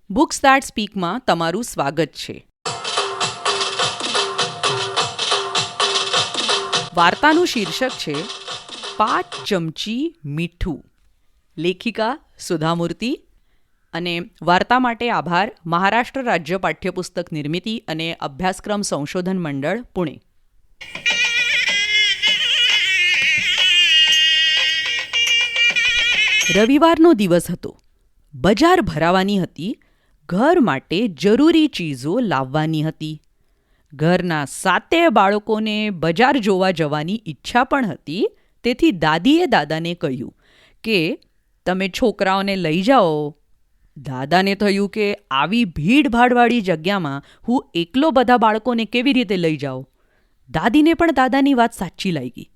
Books that સ્પીકમાં તમારું સ્વાગત છે. વાર્તાનું શીર્ષક છે 5 ચમચી મીઠું. લેખિકા સુધા મૂર્તિ. અને વાર્તા માટે આભાર મહારાષ્ટ્ર રાજ્ય પાઠ્યપુસ્તક નિર્મિતિ અને અભ્યાસક્રમ સંશોધન મંડળ, પુણે. રવિવારનો દિવસ હતો. બજાર ભરાવાની હતી. ઘર માટે જરૂરી ચીજો લાવવાની હતી. ઘરના 7 બાળકોને બજાર જોવા જવાની ઈચ્છા પણ હતી. તેથી દાદીએ દાદાને કહ્યું કે તમે છોકરાઓને લઈ જાઓ. દાદાને થયું કે આવી ભીડભાડવાળી જગ્યામાં હું એકલો બધા બાળકોને કેવી રીતે લઈ જાઉં. દાદીને પણ દાદાની વાત સાચી લાગી.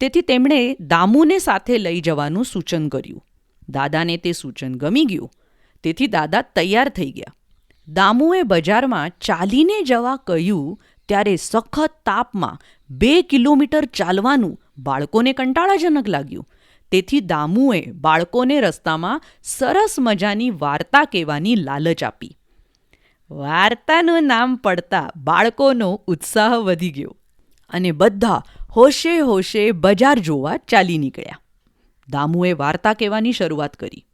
તેથી તેમણે દામુને સાથે લઈ જવાનું સૂચન કર્યું. દાદાને તે સૂચન ગમી ગયું. તેથી દાદા તૈયાર થઈ ગયા. દામુએ બજારમાં ચાલીને જવા કહ્યું ત્યારે સખત તાપમાં 2 કિલોમીટર ચાલવાનું બાળકોને કંટાળાજનક લાગ્યું. તેથી દામુએ બાળકોને રસ્તામાં સરસ મજાની વાર્તા કહેવાની લાલચ આપી. વાર્તાનું નામ પડતા બાળકોનો ઉત્સાહ વધી ગયો અને બધા હોશે હોશે બજાર જોવા ચાલી નીકળ્યા. દામુએ વાર્તા કહેવાની શરૂઆત કરી.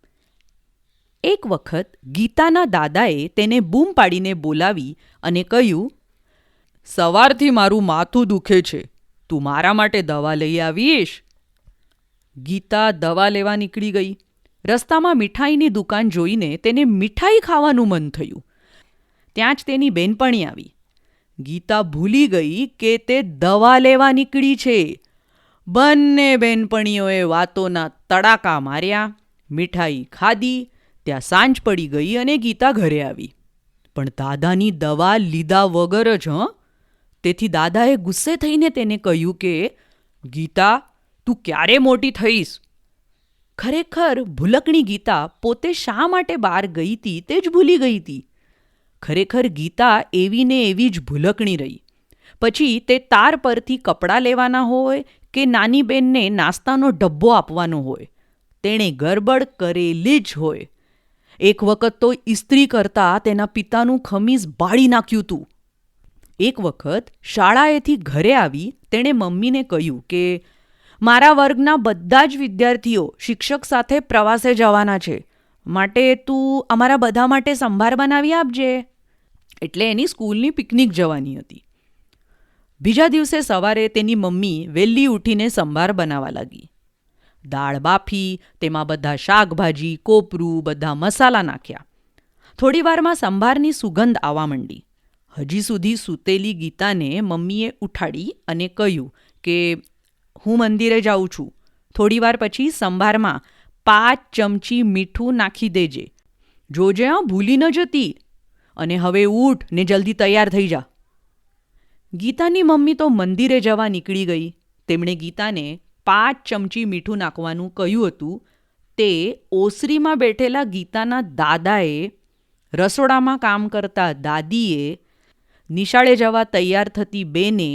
એક વખત ગીતાના દાદાએ તેને બૂમ પાડીને બોલાવી અને કહ્યું, સવારથી મારું માથું દુખે છે. તું મારા માટે દવા લઈ આવીશ? ગીતા દવા લેવા નીકળી ગઈ. રસ્તામાં મીઠાઈની દુકાન જોઈને તેને મીઠાઈ ખાવાનું મન થયું. ત્યાં જ તેની બેનપણી આવી. ગીતા ભૂલી ગઈ કે તે દવા લેવા નીકળી છે. બંને બેનપણીઓએ વાતોના તડાકા માર્યા. મીઠાઈ ખાધી. ત્યાં સાંજ પડી ગઈ અને ગીતા ઘરે આવી. પણ દાદાની દવા લીધા વગર જ. તેથી દાદાએ ગુસ્સે થઈને તેને કહ્યું કે ગીતા, તું ક્યારે મોટી થઈશ? ખરેખર ભૂલકણી ગીતા પોતે શા માટે બહાર ગઈ હતી તે જ ભૂલી ગઈ હતી. ખરેખર ગીતા એવી ને એવી જ ભૂલકણી રહી. પછી તે તાર પરથી કપડાં લેવાના હોય કે નાની બેનને નાસ્તાનો ડબ્બો આપવાનો હોય, તેણે ગરબડ કરેલી જ હોય. એક વખત તો ઇસ્ત્રી કરતાં તેના પિતાનું ખમીસ બાળી નાખ્યું હતું. એક વખત શાળાએથી ઘરે આવી તેણે મમ્મીને કહ્યું કે મારા વર્ગના બધા જ વિદ્યાર્થીઓ શિક્ષક સાથે પ્રવાસે જવાના છે, માટે તું અમારા બધા માટે સંભાર બનાવી આપજે. એટલે એની સ્કૂલની પિકનિક જવાની હતી. બીજા દિવસે સવારે તેની મમ્મી વહેલી ઉઠીને સંભાર બનાવવા લાગી. દાળ બાફી, તેમાં બધા શાકભાજી, કોપરું, બધા મસાલા નાખ્યા. થોડી વારમાં સંભારની સુગંધ આવવા માંડી. હજી સુધી સૂતેલી ગીતાને મમ્મીએ ઉઠાડી અને કહ્યું કે હું મંદિરે જાઉં છું. થોડી વાર પછી સંભારમાં 5 ચમચી મીઠું નાખી દેજે. જોજે ભૂલી ન જતી. અને હવે ઉઠ ને જલ્દી તૈયાર થઈ જા. ગીતાની મમ્મી તો મંદિરે જવા નીકળી ગઈ. તેમણે ગીતાને 5 ચમચી મીઠું નાખવાનું કહ્યું હતું. તે ઓસરીમાં બેઠેલા ગીતાના દાદાએ, રસોડામાં કામ કરતા દાદીએ, નિશાળે જવા તૈયાર થતી બેને,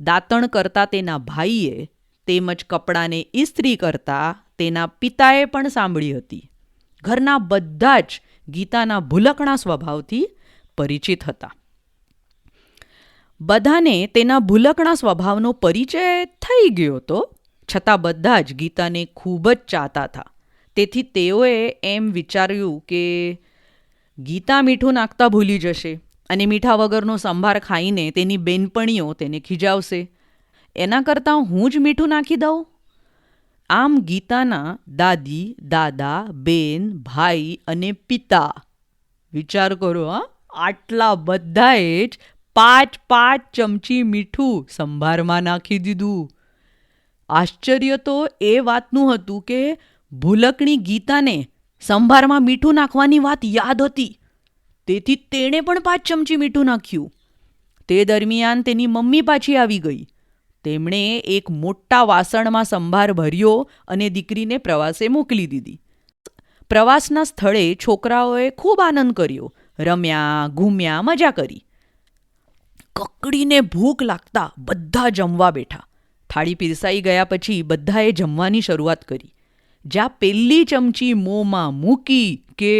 દાંતણ કરતા તેના ભાઈએ, તેમજ કપડાને ઇસ્ત્રી કરતા તેના પિતાએ પણ સાંભળી હતી. ઘરના બધા જ ગીતાના ભૂલકણા સ્વભાવથી પરિચિત હતા. બધાને તેના ભૂલકણા સ્વભાવનો પરિચય થઈ ગયો હતો, છતાં બધા જ ગીતાને ખૂબ જ ચાહતા હતા. તેથી તેઓએ એમ વિચાર્યું કે ગીતા મીઠું નાખતા ભૂલી જશે અને મીઠા વગરનો સંભાર ખાઈને તેની બેનપણીઓ તેને ખીજાવશે. એના કરતાં હું જ મીઠું નાખી દઉં. આમ ગીતાના દાદી, દાદા, બેન, ભાઈ અને પિતા, વિચાર કરો, આટલા બધાએ જ 5 ચમચી મીઠું સંભારમાં નાખી દીધું. આશ્ચર્ય તો એ વાતનું હતું કે ભૂલકણી ગીતાને સંભારમાં મીઠું નાખવાની વાત યાદ હતી. તેથી તેણે પણ 5 ચમચી મીઠું નાખ્યું. તે દરમિયાન તેની મમ્મી પાછી આવી ગઈ. તેમણે એક મોટા વાસણમાં સંભાર ભર્યો અને દીકરીને પ્રવાસે મોકલી દીધી. પ્રવાસના સ્થળે છોકરાઓએ ખૂબ આનંદ કર્યો. રમ્યા, ઘૂમ્યા, મજા કરી. કકડીને ભૂખ લાગતા બધા જમવા બેઠા. થાળી પીરસાઈ ગયા પછી બધાએ જમવાની શરૂઆત કરી. જ્યાં પહેલી ચમચી મોંમાં મૂકી કે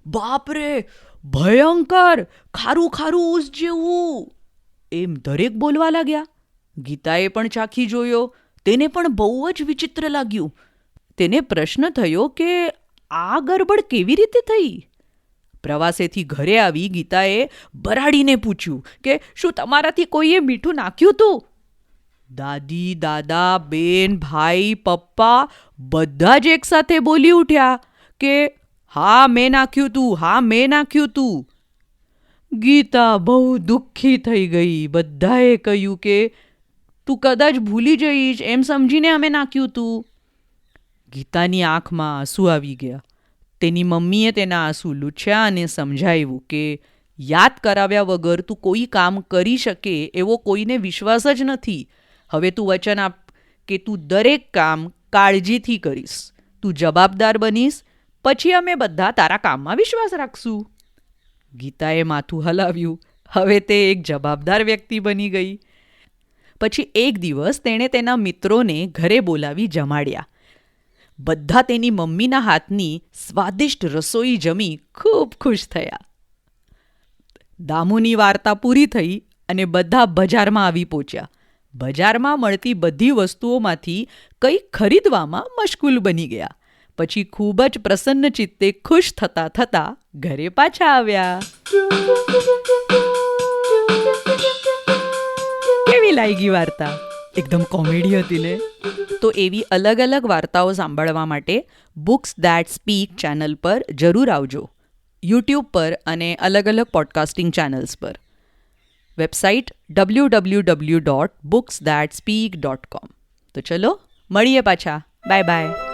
બાપરે, ભયંકર, ખારું ખારું ઊસ જેવું, એમ દરેક બોલવા લાગ્યા. ગીતાએ પણ ચાખી જોયો. તેને પણ બહુ જ વિચિત્ર લાગ્યું. તેને પ્રશ્ન થયો કે આ ગરબડ કેવી રીતે થઈ? પ્રવાસેથી ઘરે આવી ગીતાએ બરાડીને પૂછ્યું કે શું તમારાથી કોઈએ મીઠું નાખ્યું હતું? દાદી, દાદા, બેન, ભાઈ, પપ્પા બધા જ એકસાથે બોલી ઉઠ્યા કે હા મેં નાખ્યું તું, હા મેં નાખ્યું તું. ગીતા બહુ દુઃખી થઈ ગઈ. બધાએ કહ્યું કે તું કદાચ ભૂલી જઈશ એમ સમજીને અમે નાખ્યું તું. ગીતાની આંખમાં આંસુ આવી ગયા. તેની મમ્મીએ તેના આંસુ લૂછ્યા અને સમજાવ્યું કે યાદ કરાવ્યા વગર તું કોઈ કામ કરી શકે એવો કોઈને વિશ્વાસ જ નથી. હવે તું વચન આપ કે તું દરેક કામ કાળજીથી કરીશ, તું જવાબદાર બનીશ, પછી અમે બધા તારા કામમાં વિશ્વાસ રાખશું. ગીતાએ માથું હલાવ્યું. હવે તે એક જવાબદાર વ્યક્તિ બની ગઈ. પછી એક દિવસ તેણે તેના મિત્રોને ઘરે બોલાવી જમાડ્યા. બધા તેની મમ્મીના હાથની સ્વાદિષ્ટ રસોઈ જમી ખૂબ ખુશ થયા. દામુની વાર્તા પૂરી થઈ અને બધા બજારમાં આવી પહોંચ્યા. બજારમાં મળતી બધી વસ્તુઓમાંથી કંઈક ખરીદવામાં મશગુલ બની ગયા. પછી ખૂબ જ પ્રસન્ન ચિત્તે ખુશ થતા થતા ઘરે પાછા આવ્યા. કેવી લાગી વાર્તા? એકદમ કોમેડી હતી ને? તો એવી અલગ અલગ વાર્તાઓ સાંભળવા માટે બુક્સ ધેટ સ્પીક ચેનલ પર જરૂર આવજો. યુટ્યુબ પર અને અલગ અલગ પોડકાસ્ટિંગ ચેનલ્સ પર. Website www.booksthatspeak.com. તો ચલો મળીએ પાછા. Bye bye.